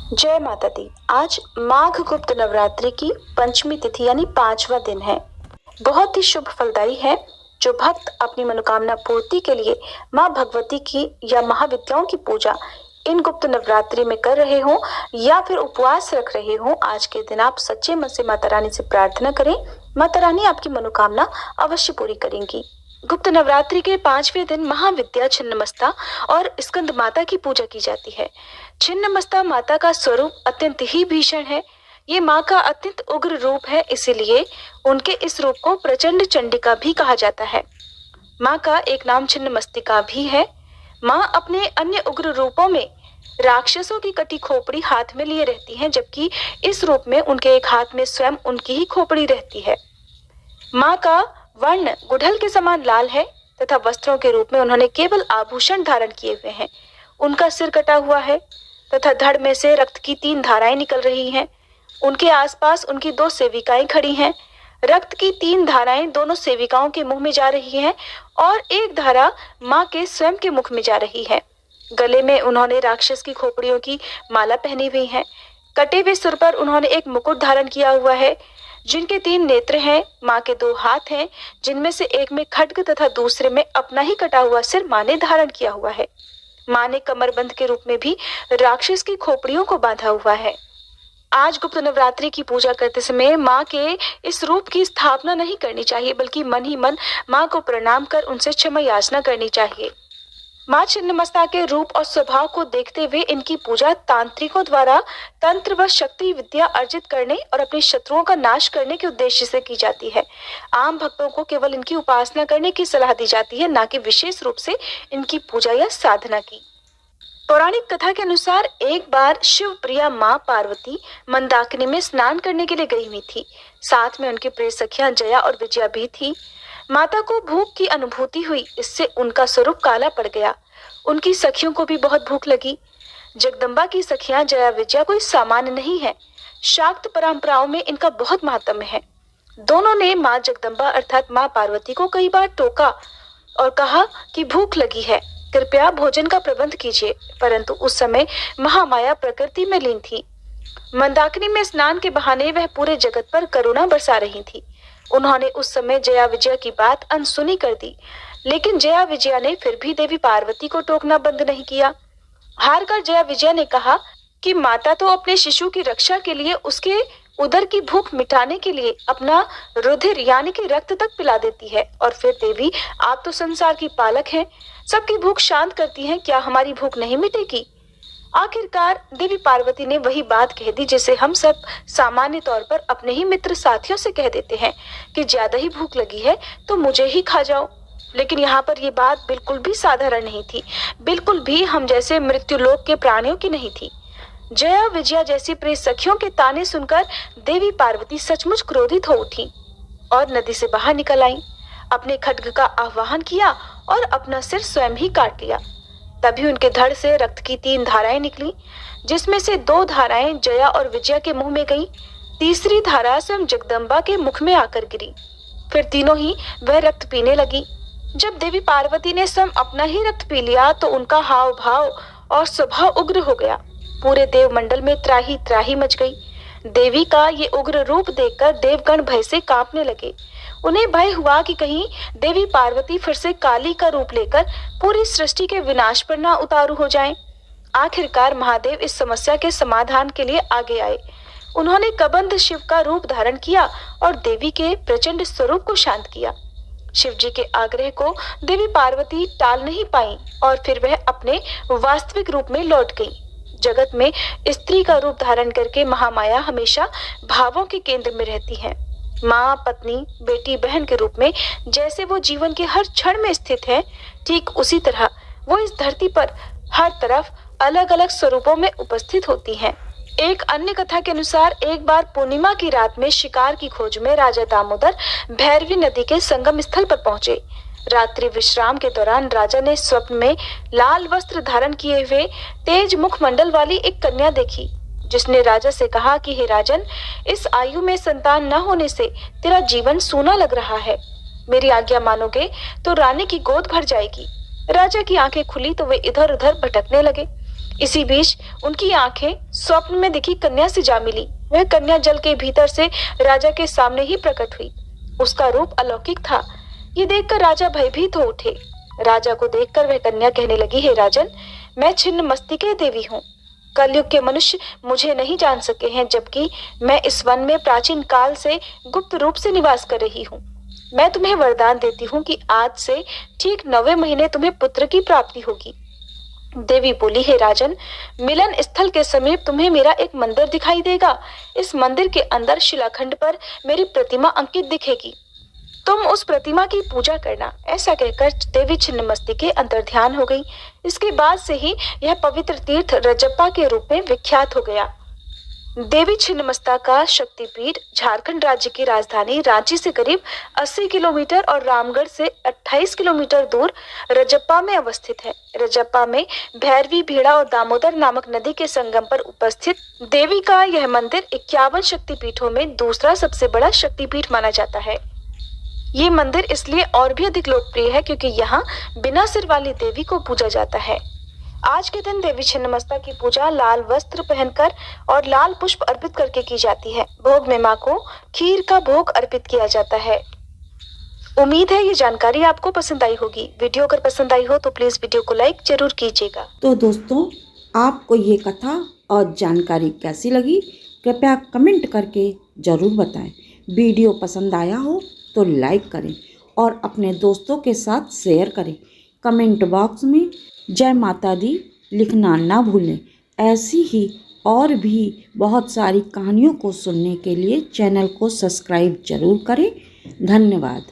जय माता दी। आज माघ गुप्त नवरात्रि की पंचमी तिथि यानी 5वां दिन है। बहुत ही शुभ फलदायी है। जो भक्त अपनी मनोकामना पूर्ति के लिए माँ भगवती की या महाविद्याओं की पूजा इन गुप्त नवरात्रि में कर रहे हो या फिर उपवास रख रहे हो, आज के दिन आप सच्चे मन से माता रानी से प्रार्थना करें। माता रानी आपकी मनोकामना अवश्य पूरी करेंगी। गुप्त नवरात्रि के 5वें दिन महाविद्या छिन्नमस्ता और स्कंद माता की पूजा की जाती है। छिन्नमस्ता माता का स्वरूप अत्यंत ही भीषण है। ये माँ का अत्यंत उग्र रूप है, इसीलिए उनके इस रूप को प्रचंड चंडिका भी कहा जाता है। माँ का एक नाम छिन्नमस्तिका भी है। माँ अपने अन्य उग्र रूपों में राक्षसों की कटी खोपड़ी हाथ में लिए रहती हैं, जबकि इस रूप में उनके एक हाथ में स्वयं उनकी ही खोपड़ी रहती है। माँ का वर्ण गुड़हल के समान लाल है तथा वस्त्रों के रूप में उन्होंने केवल आभूषण धारण किए हुए हैं। उनका सिर कटा हुआ है तथा धड़ में से रक्त की 3 धाराएं निकल रही हैं। उनके आसपास उनकी 2 सेविकाएं खड़ी हैं। रक्त की 3 धाराएं दोनों सेविकाओं के मुंह में जा रही हैं और एक धारा माँ के स्वयं के मुख में जा रही है। गले में उन्होंने राक्षस की खोपड़ियों की माला पहनी हुई है। कटे हुए सिर पर उन्होंने एक मुकुट धारण किया हुआ है, जिनके 3 नेत्र हैं। माँ के 2 हाथ हैं, जिनमें से एक में खड्ग तथा दूसरे में अपना ही कटा हुआ सिर माँ ने धारण किया हुआ है। माँ ने कमरबंद के रूप में भी राक्षस की खोपड़ियों को बांधा हुआ है। आज गुप्त नवरात्रि की पूजा करते समय माँ के इस रूप की स्थापना नहीं करनी चाहिए, बल्कि मन ही मन माँ को प्रणाम कर उनसे क्षमा याचना करनी चाहिए। माँ छिन्नमस्ता के रूप और स्वभाव को देखते हुए इनकी पूजा तांत्रिकों द्वारा तंत्र व शक्ति विद्या अर्जित करने और अपने शत्रुओं का नाश करने के उद्देश्य से की जाती है। आम भक्तों को केवल इनकी उपासना करने की सलाह दी जाती है, न कि विशेष रूप से इनकी पूजा या साधना की। पौराणिक कथा के अनुसार एक बार शिव प्रिया माँ पार्वती मंदाकिनी में स्नान करने के लिए गई हुई थी। साथ में उनकी प्रिय सखियां जया और विजया भी थी। माता को भूख की अनुभूति हुई, इससे उनका स्वरूप काला पड़ गया। उनकी सखियों को भी बहुत भूख लगी। जगदम्बा की सखियां जया विजया कोई सामान्य नहीं है। शाक्त परंपराओं में इनका बहुत महात्म्य है। दोनों ने माँ जगदम्बा अर्थात माँ पार्वती को कई बार टोका और कहा कि भूख लगी है, कृपया भोजन का प्रबंध कीजिए, परंतु उस समय महामाया प्रकृति में लीन थी। मंदाकिनी में स्नान के बहाने वह पूरे जगत पर करुणा बरसा रही थी। उन्होंने उस समय जया विजया की बात अनसुनी कर दी, लेकिन जया विजया ने फिर भी देवी पार्वती को टोकना बंद नहीं किया। हार कर जया विजया ने कहा कि माता तो अपने शिशु की रक्षा के लिए उसके उदर की भूख मिटाने के लिए अपना रुधिर यानी कि रक्त तक पिला देती है, और फिर देवी आप तो संसार की पालक हैं, सबकी भूख शांत करती हैं, क्या हमारी भूख नहीं मिटेगी? आखिरकार देवी पार्वती ने वही बात कह दी जिसे हम सब सामान्य तौर पर अपने ही मित्र साथियों से कह देते हैं कि ज्यादा ही भूख लगी है तो मुझे ही खा जाओ। लेकिन यहाँ पर ये बात बिल्कुल भी साधारण नहीं थी, बिल्कुल भी हम जैसे मृत्युलोक के प्राणियों की नहीं थी। जया विजया जैसी प्रिय सखियों के ताने सुनकर देवी पार्वती सचमुच क्रोधित हो उठी और नदी से बाहर निकल आई। अपने खड्ग का आह्वान किया और अपना सिर स्वयं ही काट लिया। तभी उनके धड़ से रक्त की 3 धाराएं निकली, जिसमें से 2 धाराएं जया और विजया के मुंह में गईं। तीसरी धारा स्वयं जगदम्बा के मुख में आकर गिरी। फिर तीनों ही वह रक्त पीने लगी। जब देवी पार्वती ने स्वयं अपना ही रक्त पी लिया तो उनका हाव भाव और स्वभाव उग्र हो गया। पूरे देवमंडल में त्राही त्राही मच गई। देवी का ये उग्र रूप देखकर देवगण भय से कांपने लगे। उन्हें भय हुआ कि कहीं देवी पार्वती फिर से काली का रूप लेकर पूरी सृष्टि के विनाश पर ना उतारू हो जाएं। आखिरकार महादेव इस समस्या के समाधान के लिए आगे आए। उन्होंने कबंध शिव का रूप धारण किया और देवी के प्रचंड स्वरूप को शांत किया। शिव जी के आग्रह को देवी पार्वती टाल नहीं पाई और फिर वह अपने वास्तविक रूप में लौट गई। जगत में स्त्री का रूप धारण करके महामाया हमेशा भावों के केंद्र में रहती है। माँ, पत्नी, बेटी, बहन के रूप में जैसे वो जीवन के हर क्षण में स्थित है, ठीक उसी तरह वो इस धरती पर हर तरफ अलग अलग स्वरूपों में उपस्थित होती हैं। एक अन्य कथा के अनुसार एक बार पूर्णिमा की रात में शिकार की खोज में राजा दामोदर भैरवी नदी के संगम स्थल पर पहुंचे। रात्रि विश्राम के दौरान राजा ने स्वप्न में लाल वस्त्र धारण किए हुए तेज मुखमंडल वाली एक कन्या देखी, जिसने राजा से कहा कि हे राजन, इस आयु में संतान न होने से तेरा जीवन सूना लग रहा है। मेरी आज्ञा मानोगे तो रानी की गोद भर जाएगी। राजा की आंखें खुली तो वे इधर उधर भटकने लगे। इसी बीच उनकी आंखें स्वप्न में दिखी कन्या से जा मिली। वह कन्या जल के भीतर से राजा के सामने ही प्रकट हुई। उसका रूप अलौकिक था। ये देखकर राजा भयभीत हो उठे। राजा को देखकर वह कन्या कहने लगी, हे राजन, मैं छिन्न मस्तिके देवी हूँ। कलयुग के मनुष्य मुझे नहीं जान सके हैं, जबकि मैं इस वन में प्राचीन काल से गुप्त रूप से निवास कर रही हूँ। मैं तुम्हें वरदान देती हूँ कि आज से ठीक 9वें महीने तुम्हें पुत्र की प्राप्ति होगी। देवी बोली, हे राजन, मिलन स्थल के समीप तुम्हें मेरा एक मंदिर दिखाई देगा। इस मंदिर के अंदर शिलाखंड पर मेरी प्रतिमा अंकित दिखेगी। तुम उस प्रतिमा की पूजा करना। ऐसा कहकर देवी छिन्नमस्तिके अंतर ध्यान हो गई। इसके बाद से ही यह पवित्र तीर्थ रजप्पा के रूप में विख्यात हो गया। देवी छिन्नमस्ता का शक्तिपीठ झारखंड राज्य की राजधानी रांची से करीब 80 किलोमीटर और रामगढ़ से 28 किलोमीटर दूर रजप्पा में अवस्थित है। रजप्पा में भैरवी, भीड़ा और दामोदर नामक नदी के संगम पर उपस्थित देवी का यह मंदिर 51 शक्तिपीठों में दूसरा सबसे बड़ा शक्तिपीठ माना जाता है। ये मंदिर इसलिए और भी अधिक लोकप्रिय है क्योंकि यहाँ बिना सिर वाली देवी को पूजा जाता है। आज के दिन देवी छिन्नमस्ता की पूजा लाल वस्त्र पहनकर और लाल पुष्प अर्पित करके की जाती है। भोग में मां को खीर का भोग अर्पित किया जाता है। उम्मीद है ये जानकारी आपको पसंद आई होगी। वीडियो अगर पसंद आई हो तो प्लीज वीडियो को लाइक जरूर कीजिएगा। तो दोस्तों, आपको ये कथा और जानकारी कैसी लगी, कृपया कमेंट करके ज़रूर बताएं। वीडियो पसंद आया हो तो लाइक करें और अपने दोस्तों के साथ शेयर करें। कमेंट बॉक्स में जय माता दी लिखना ना भूलें। ऐसी ही और भी बहुत सारी कहानियों को सुनने के लिए चैनल को सब्सक्राइब जरूर करें। धन्यवाद।